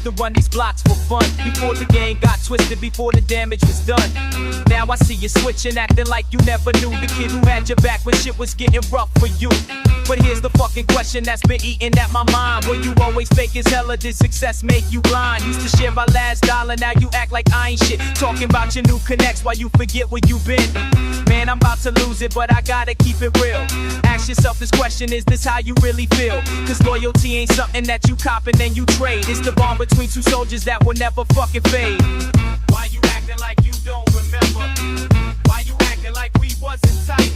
to run these blocks for fun. Before the game got twisted, before the damage was done. Now I see you switching, acting like you never knew the kid who had your back when shit was getting rough for you. But here's the fucking question that's been eating at my mind. Were you always fake as hell, or did success make you blind? Used to share my last dollar, now you act like I ain't shit. Talking about your new connects while you forget where you been. Man, I'm about to lose it, but I gotta keep it real. Ask yourself this question, is this how you really feel? Cause loyalty ain't something that you cop and then you trade. It's the bond between two soldiers that will never fucking fade. Why you acting like you don't remember? Why you acting like we wasn't tight?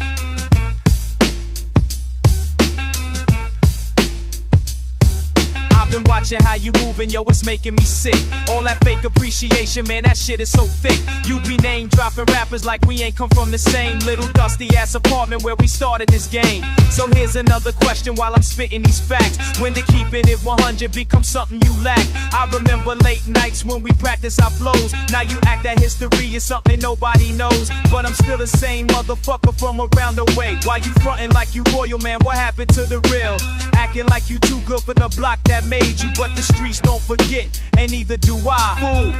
Been watching how you moving, yo, it's making me sick. All that fake appreciation, man, that shit is so thick. You be name dropping rappers like we ain't come from the same little dusty ass apartment where we started this game. So here's another question while I'm spitting these facts. When did keeping it 100 become something you lack? I remember late nights when we practice our flows. Now you act that history is something nobody knows. But I'm still the same motherfucker from around the way. Why you frontin' like you royal, man? What happened to the real? Acting like you too good for the block that made you, but the streets don't forget, and neither do I. Fool,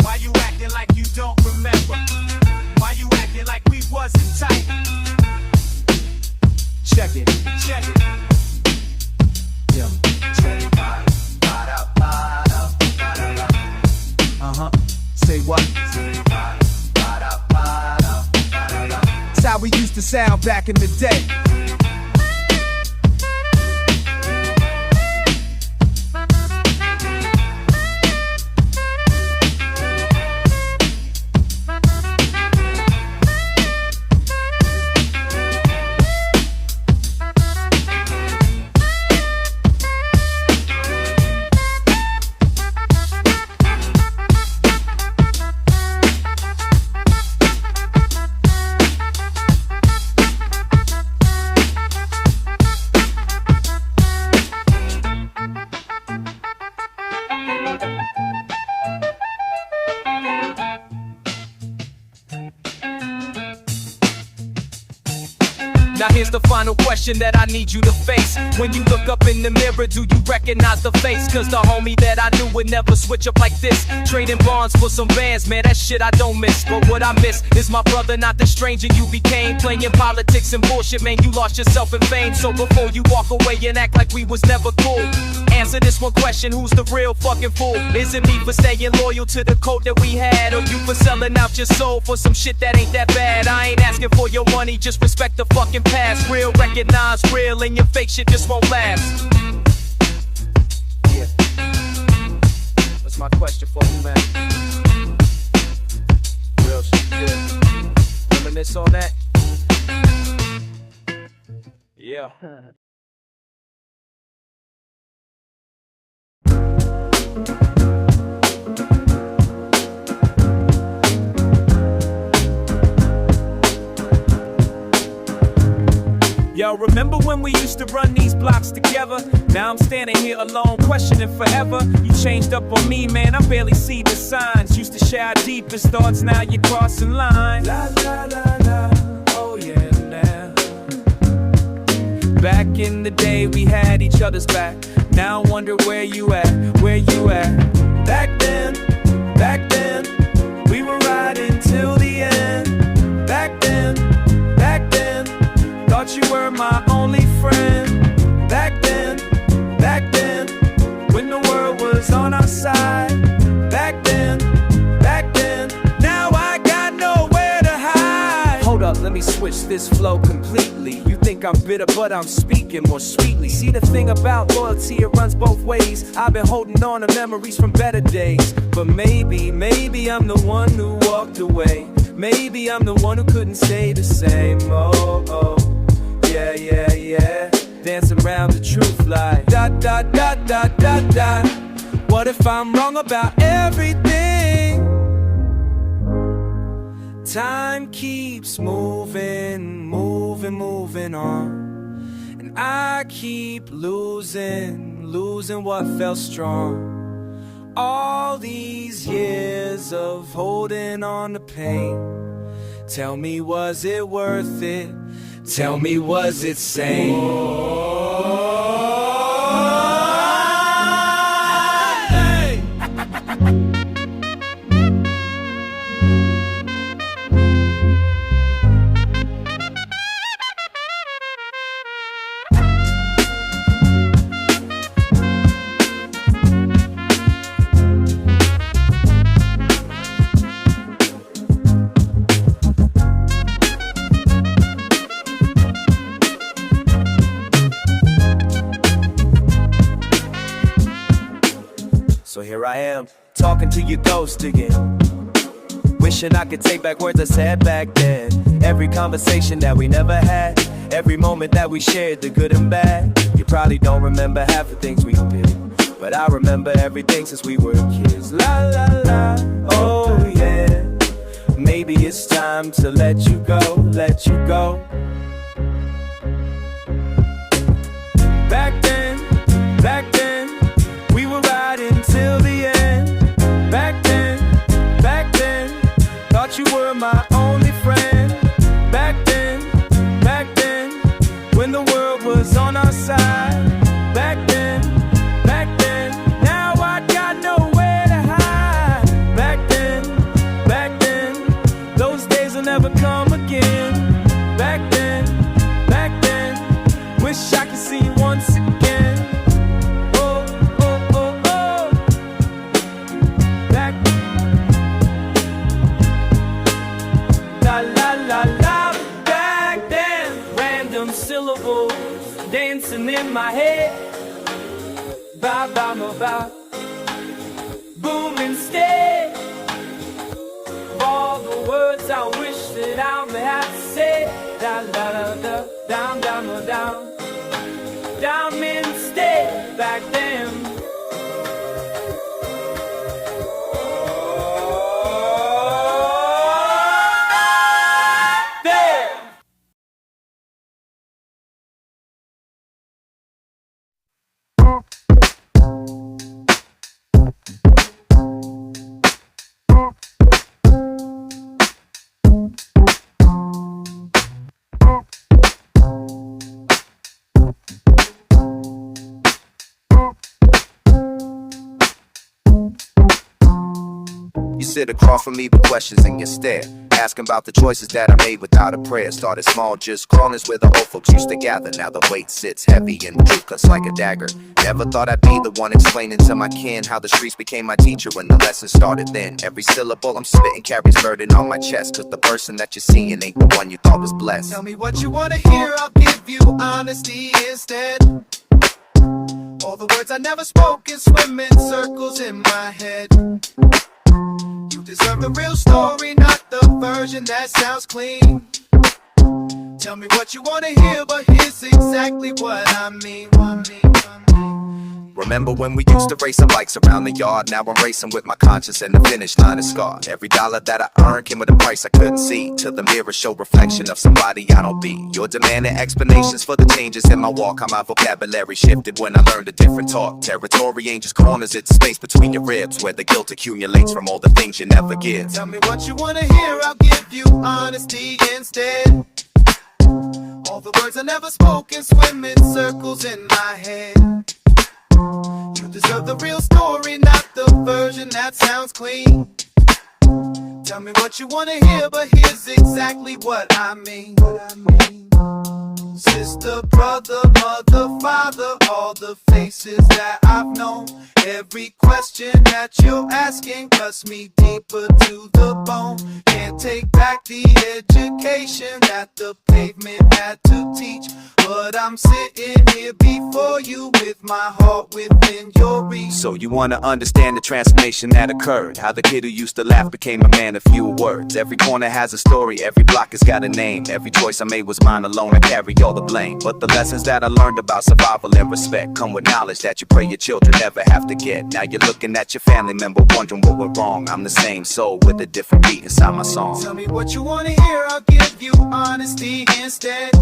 why you acting like you don't remember? Why you acting like we wasn't tight? Check it, check it. Yeah. Check it. Say what? It's how we used to sound back in the day. Now here's the final question that I need you to face. When you look up in the mirror, do you recognize the face? Cause the homie that I knew would never switch up like this. Trading bonds for some Vans, man, that shit I don't miss. But what I miss is my brother, not the stranger you became. Playing politics and bullshit, man, you lost yourself in fame. So before you walk away and act like we was never cool, answer this one question, who's the real fucking fool? Is it me for staying loyal to the code that we had? Or you for selling out your soul for some shit that ain't that bad? I ain't asking for your money, just respect the fucking past. Real, recognize real, and your fake shit just won't last. Yeah. That's my question for you, man. Real shit, yeah. Reminisce on that? Yeah. Yo, remember when we used to run these blocks together? Now I'm standing here alone, questioning forever. You changed up on me, man, I barely see the signs. Used to share our deepest thoughts, now you're crossing lines. La la la la, oh yeah now. Back in the day we had each other's back. Now I wonder where you at, where you at. Back then, we were riding till the end. Back then, thought you were my only friend. Back then, when the world was on our side. Back then, now I got nowhere to hide. Hold up, let me switch this flow completely. You think I'm bitter, but I'm speaking more sweetly. See the thing about loyalty, it runs both ways. I've been holding on to memories from better days. But maybe I'm the one who walked away. Maybe I'm the one who couldn't say the same. Oh, oh. Yeah. Dancing around the truth like dot. What if I'm wrong about everything? Time keeps moving on. And I keep losing what felt strong. All these years of holding on to pain. Tell me, was it worth it? Tell me, was it sane? Hey! talking to your ghost again. Wishing I could take back words I said back then. Every conversation that we never had, every moment that we shared, the good and bad. You probably don't remember half the things we did, but I remember everything since we were kids. La la la, oh yeah. Maybe it's time to let you go, let you go. Back then, we were riding till the end. Back then, thought you were my only friend. Back then, when the world was on our side. Back then, now I got nowhere to hide. Back then, those days will never come again. Back then, wish I could see you once again. Oh, oh, oh, oh. Back. La la la la. Back then, random syllables dancing in my head. Ba ba ma ba. Boom instead. All the words I wish that I may have said. Da la la da. Down, down, down, down. Down instead. Back then. You sit across from me with questions in your stare, asking about the choices that I made without a prayer. Started small, just corners where the old folks used to gather. Now the weight sits heavy and truth cuts like a dagger. Never thought I'd be the one explaining to my kin how the streets became my teacher when the lesson started then. Every syllable I'm spitting carries burden on my chest, cause the person that you're seeing ain't the one you thought was blessed. Tell me what you wanna hear, I'll give you honesty instead. All the words I never spoke and swim in circles in my head. You deserve the real story, not the version that sounds clean. Tell me what you wanna hear, but here's exactly what I mean. Remember when we used to race some bikes around the yard? Now I'm racing with my conscience and the finish line is scarred. Every dollar that I earned came with a price I couldn't see. To the mirror show reflection of somebody I don't be. You're demanding explanations for the changes in my walk. How my vocabulary shifted when I learned a different talk. Territory ain't just corners, it's space between your ribs, where the guilt accumulates from all the things you never give. Tell me what you wanna hear, I'll give you honesty instead. All the words I never spoke and swim in circles in my head. You deserve the real story, not the version that sounds clean. Tell me what you wanna hear, but here's exactly what I mean. Sister, brother, mother, father, all the faces that I've known. Every question that you're asking cuts me deeper to the bone. Can't take back the education that the pavement had to teach, but I'm sitting here before you with my heart within your reach. So you wanna understand the transformation that occurred, how the kid who used to laugh became a man of few words. Every corner has a story, every block has got a name. Every choice I made was mine alone, I carry all the blame. But the lessons that I learned about survival and respect come with knowledge that you pray your children never have to get. Now you're looking at your family member wondering what went wrong. I'm the same soul with a different beat inside my song. Tell me what you wanna hear, I'll give you honesty instead.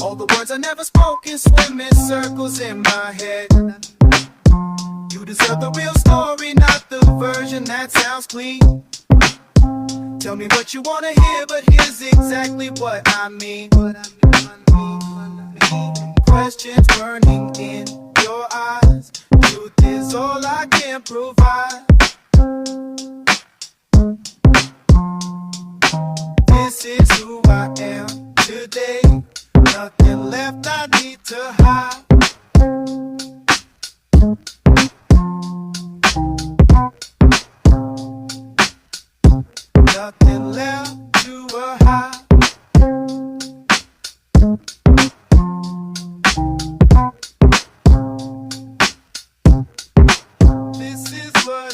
All the words I never spoke and swim in circles in my head. You deserve the real story, not the version that sounds clean. Tell me what you wanna hear, but here's exactly what I mean. Questions burning in your eyes. Truth is all I can provide. This is who I am today. Nothing left I need to hide. Nothing left to hide. This is what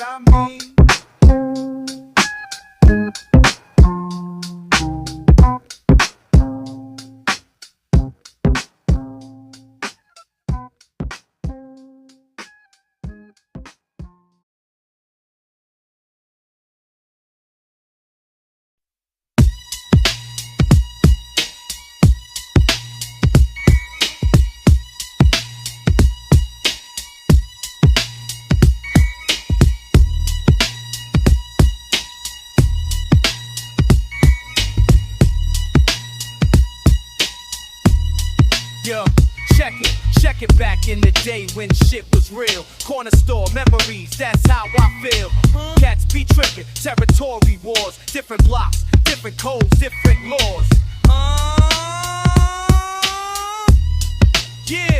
it back in the day when shit was real. Corner store memories, that's how I feel. Cats be tripping, territory wars, different blocks, different codes, different laws. Yeah,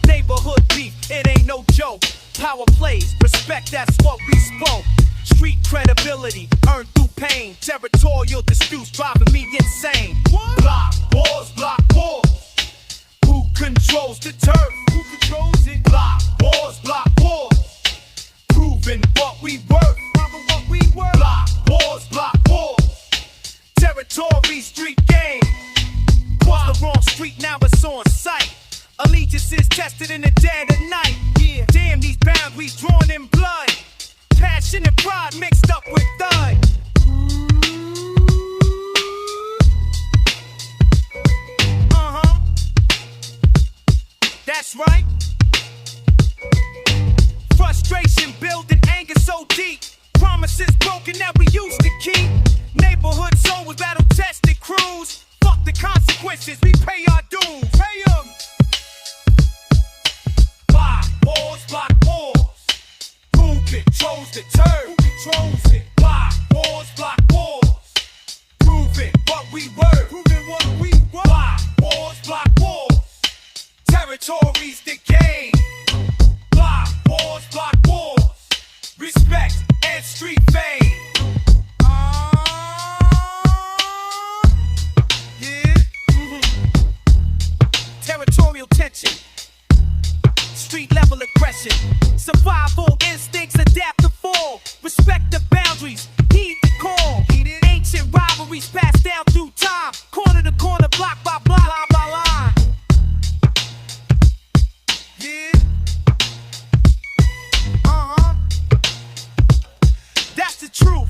neighborhood beef, it ain't no joke. Power plays, respect, that's what we spoke. Street credibility, earned through pain. Territorial disputes driving me insane. Block wars. Who controls the turf? Who controls it? Block wars. Proving what we worth. Block wars. Territory, street game. Cross the wrong street, now it's on sight. Allegiances tested in the dead of night. Yeah, damn, these boundaries drawn in blood. Passion and pride mixed up with thud. That's right. Frustration building anger so deep. Promises broken that we used to keep. Neighborhood soul with battle tested crews. Fuck the consequences, we pay our dues. Pay 'em. Block wars. Who controls the turf? Who controls it? Block wars. Proving what we were. Block wars. Territories the game. Block wars. Respect and street fame. Territorial tension. Street level aggression. Survival instincts adapt to fall. Respect the boundaries. Heed the call. Ancient rivalries passed down through time. Corner to corner, block by block, line by line. Yeah. That's the truth.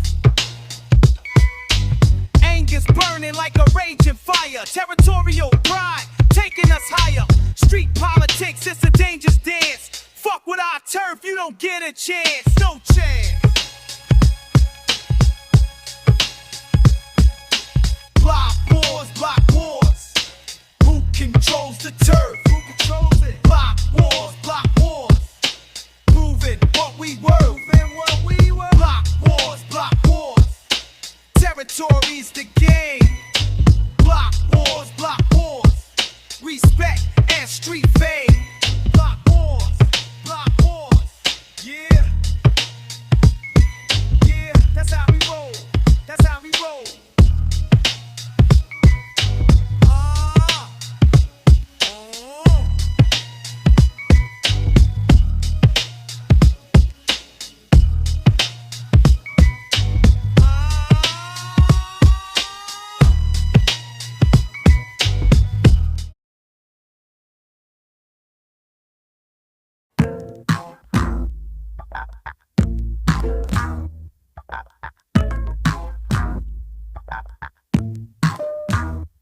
Anger's burning like a raging fire. Territorial pride taking us higher. Street politics, it's a dangerous dance. Fuck with our turf, you don't get a chance. No chance. Block wars. Who controls the turf? Who controls it? Block wars. Proving what we were. Block wars. Territory's the game. Block wars. Respect and street fame. Block wars. Yeah. That's how we roll.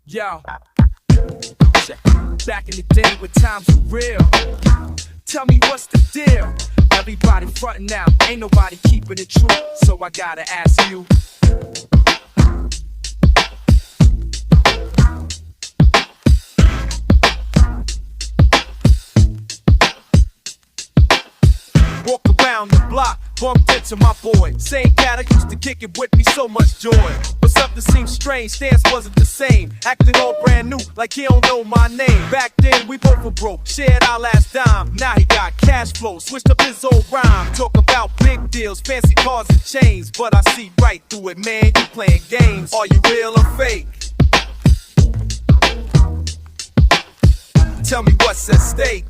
Yo, check. Back in the day when times were real. Tell me what's the deal? Everybody frontin' now, ain't nobody keeping it true. So I gotta ask you. Walk around the block, bumped into my boy. Same cat I used to kick it with me, so much joy. But something seemed strange, stance wasn't the same. Acting all brand new, like he don't know my name. Back then we both were broke, shared our last dime. Now he got cash flow, switched up his old rhyme. Talk about big deals, fancy cars and chains. But I see right through it, man, you playing games. Are you real or fake? Tell me what's at stake.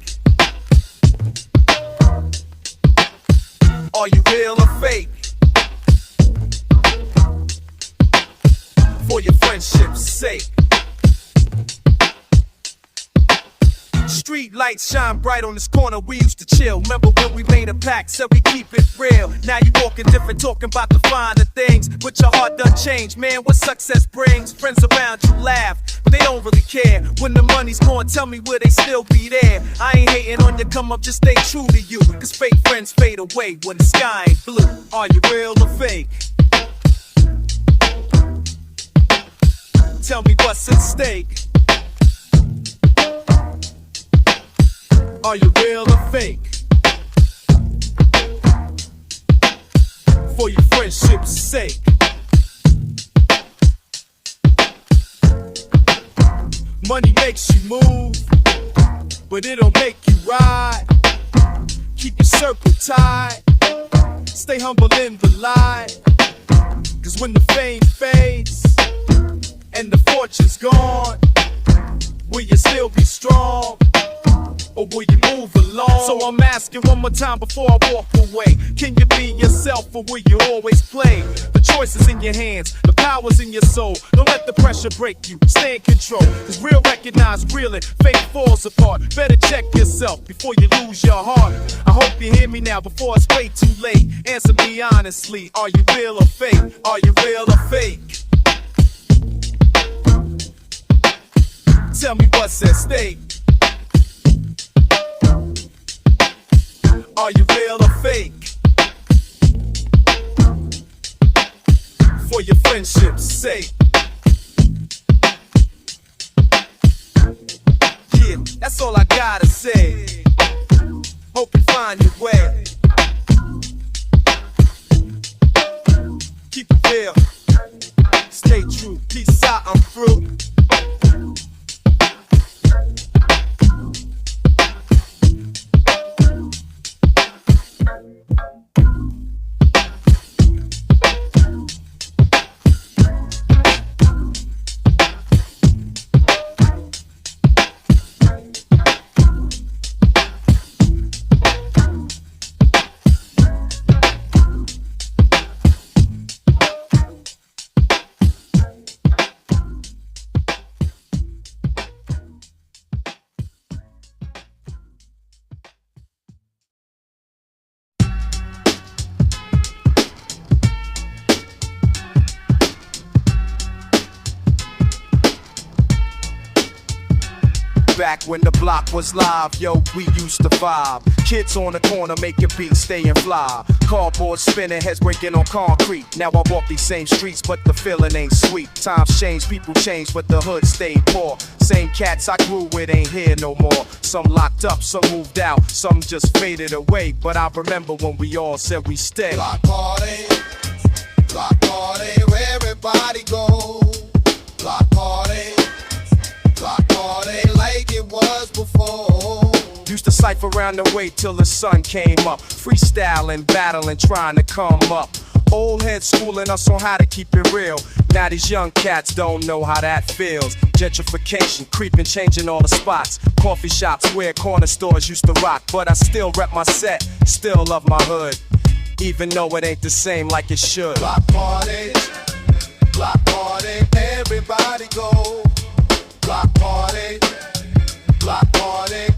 Are you real or fake? For your friendship's sake. Street lights shine bright on this corner, we used to chill. Remember when we made a pact, said we keep it real. Now you walking different, talking about the finer things. But your heart done changed, man, what success brings. Friends around you laugh, but they don't really care. When the money's gone, tell me will they still be there. I ain't hating on you, come up, just stay true to you. Cause fake friends fade away when the sky ain't blue. Are you real or fake? Tell me what's at stake. Are you real or fake? For your friendship's sake. Money makes you move, but it'll make you ride. Keep your circle tight, stay humble in the light. Cause when the fame fades and the fortune's gone, will you still be strong? Or will you move along? So I'm asking one more time before I walk away. Can you be yourself or will you always play? The choice is in your hands, the power's in your soul. Don't let the pressure break you, stay in control. Cause real recognize real and fake falls apart. Better check yourself before you lose your heart. I hope you hear me now before it's way too late. Answer me honestly, are you real or fake? Are you real or fake? Tell me what's at stake. Are you real or fake? For your friendship's sake. Yeah, that's all I gotta say. Hope you find your way. Keep it real. Stay true. Peace out, I'm through. Back when the block was live, yo, we used to vibe. Kids on the corner making beats, staying fly. Cardboard spinning, heads breaking on concrete. Now I walk these same streets, but the feeling ain't sweet. Times change, people change, but the hood stayed poor. Same cats I grew with ain't here no more. Some locked up, some moved out, some just faded away. But I remember when we all said we stay. Block party, where everybody go. Block party like it was before. Used to cypher around the way till the sun came up. Freestyling, battling, trying to come up. Old heads schooling us on how to keep it real. Now these young cats don't know how that feels. Gentrification, creeping, changing all the spots. Coffee shops where corner stores used to rock. But I still rep my set, still love my hood. Even though it ain't the same like it should. Block party, everybody go. Block party,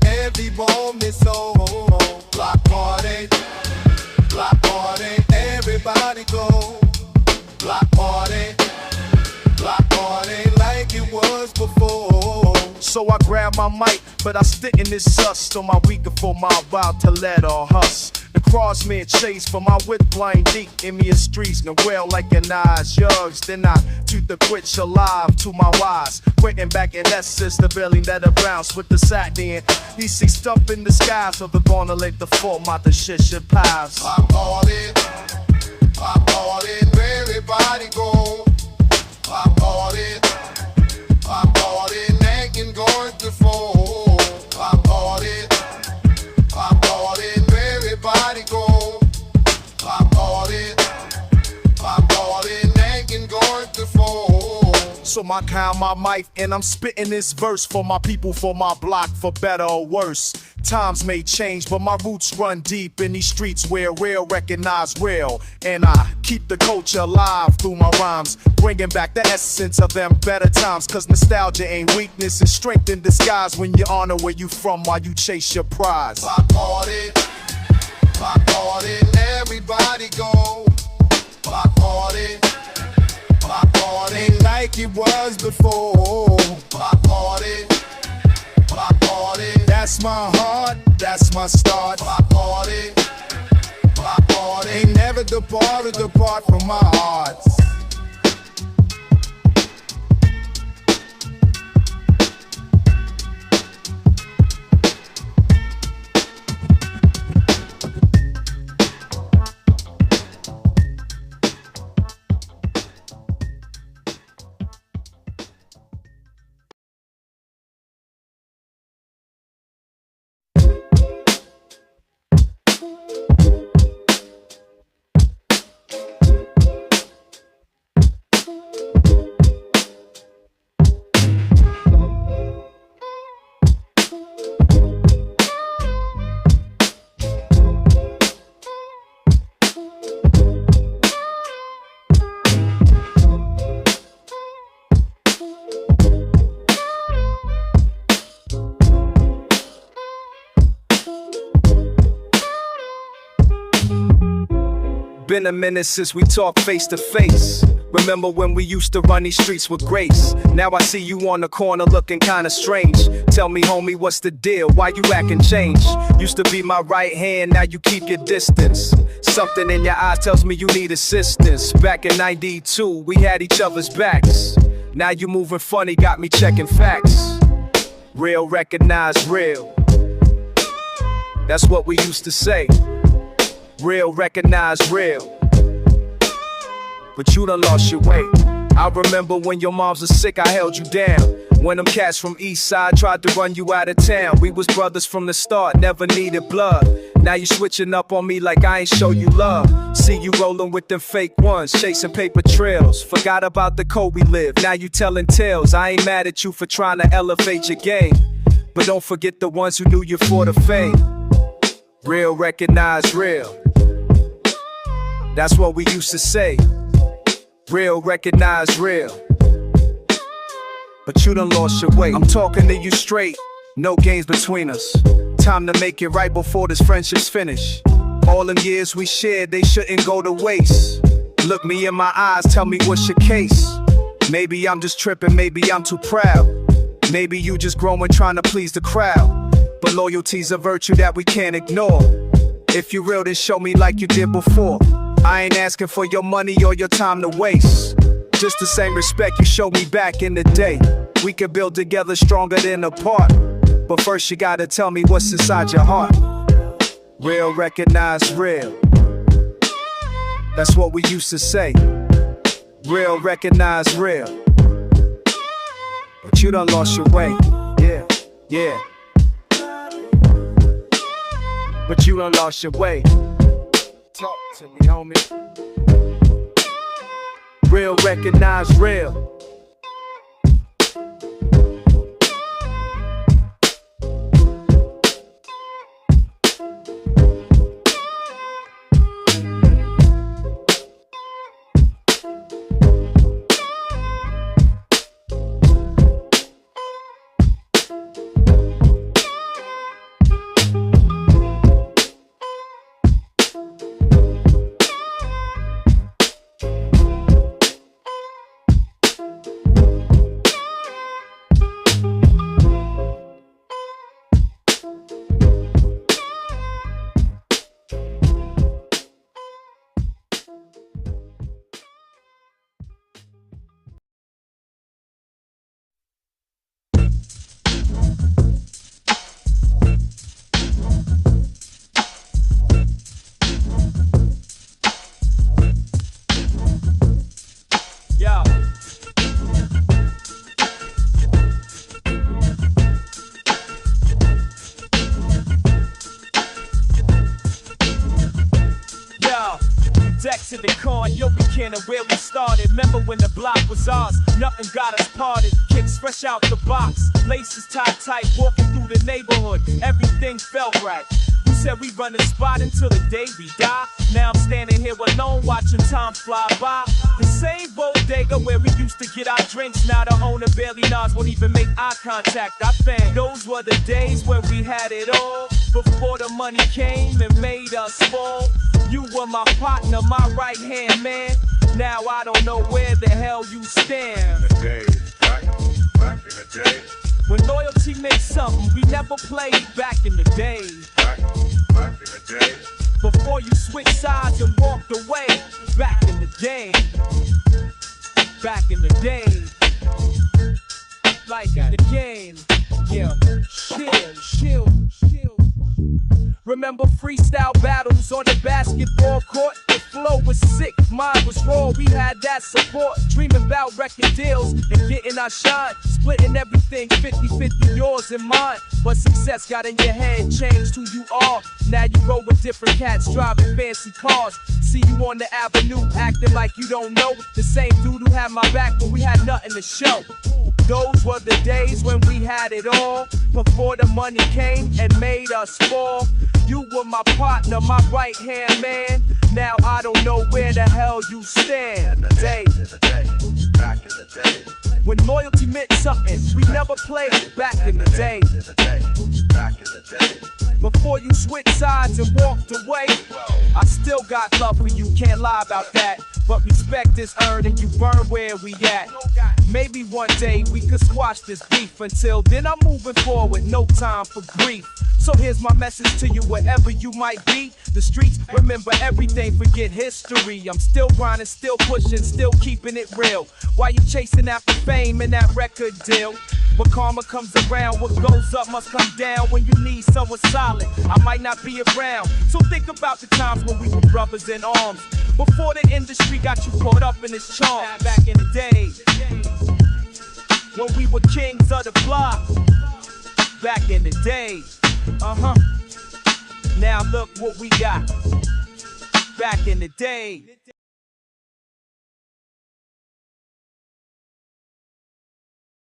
every moment so. Block party, everybody go. Block party, like it was before. So I grab my mic, but I stick in this sus on my weaker for my wild to let or huss. The crossman chase for my wit blind deep in me a streets, no well like an eyes yugs. Then I toot the quitch alive to my wise. Waiting back in essence, the building that I bounce with the satin. He see stuff in the sky, so they're gonna let the format the shit should pass. Pop all it, where everybody go. Pop all it, making going to fall. Pop all it, where everybody go. Pop all it, making going to fall. So I count my mic and I'm spitting this verse for my people, for my block, for better or worse. Times may change, but my roots run deep in these streets where real recognize real. And I keep the culture alive through my rhymes, bringing back the essence of them better times. Cause nostalgia ain't weakness, it's strength in disguise when you honor where you from while you chase your prize. Pop party, everybody go. Pop party, like it was before. Pop party, that's my heart, that's my start. Pop party, ain't never depart from my heart. Been a minute since we talked face to face. Remember when we used to run these streets with grace? Now I see you on the corner looking kinda strange. Tell me, homie, what's the deal? Why you acting changed? Used to be my right hand, now you keep your distance. Something in your eyes tells me you need assistance. Back in 92, we had each other's backs. Now you moving funny, got me checking facts. Real recognize real. That's what we used to say. Real recognize real. But you done lost your way. I remember when your moms was sick, I held you down. When them cats from East Side tried to run you out of town. We was brothers from the start, never needed blood. Now you switching up on me like I ain't show you love. See you rolling with them fake ones, chasing paper trails. Forgot about the code we lived, now you telling tales. I ain't mad at you for trying to elevate your game, but don't forget the ones who knew you for the fame. Real recognize real. That's what we used to say. Real recognize real. But you done lost your way. I'm talking to you straight, no games between us. Time to make it right before this friendship's finished. All them years we shared, they shouldn't go to waste. Look me in my eyes, tell me what's your case. Maybe I'm just tripping, maybe I'm too proud. Maybe you just growing trying to please the crowd. But loyalty's a virtue that we can't ignore. If you real, then show me like you did before. I ain't asking for your money or your time to waste. Just the same respect you showed me back in the day. We could build together stronger than apart. But first you gotta tell me what's inside your heart. Real recognize real. That's what we used to say. Real recognize real. But you done lost your way. Yeah, yeah. But you done lost your way. Talk to me, homie. Real recognize real. To the con, yo, beginning where we started. Remember when the block was ours, nothing got us parted. Kicks fresh out the box, laces tied tight, walking through the neighborhood, everything felt right. We said we run the spot until the day we die. Now I'm standing here alone watching time fly by. The same bodega where we used to get our drinks. Now the owner barely nods, won't even make eye contact. I think those were the days when we had it all, before the money came and made us fall. You were my partner, my right hand man. Now I don't know where the hell you stand. The days, back in the day. When loyalty meant something we never played back in the day. Back in the day. Before you switched sides and walked away. Back in the day. Back in the day. Like in the game. Yeah. Chill. Remember freestyle battles on the basketball court? The flow was sick, mine was raw, we had that support. Dreaming about record deals and getting our shine. Splitting everything 50-50, yours and mine. But success got in your head, changed who you are. Now you roll with different cats, driving fancy cars. See you on the avenue, acting like you don't know. The same dude who had my back when we had nothing to show. Those were the days when we had it all, before the money came and made us fall. You were my partner, my right hand man. Now I don't know where the hell you stand. Back in the day. When loyalty meant something we never played back in the day. Back in the day. Before you switch sides and walked away, I still got love for you, can't lie about that. But respect is earned and you burn where we at. Maybe one day we could squash this beef. Until then I'm moving forward, no time for grief. So here's my message to you wherever you might be. The streets remember everything, forget history. I'm still grinding, still pushing, still keeping it real. While you chasing after fame and that record deal. But karma comes around, what goes up must come down. When you need someone solid, I might not be around. So think about the times when we were brothers in arms. Before the industry got you caught up in its charm. Back in the days, when we were kings of the block. Back in the days, Now look what we got. Back in the day.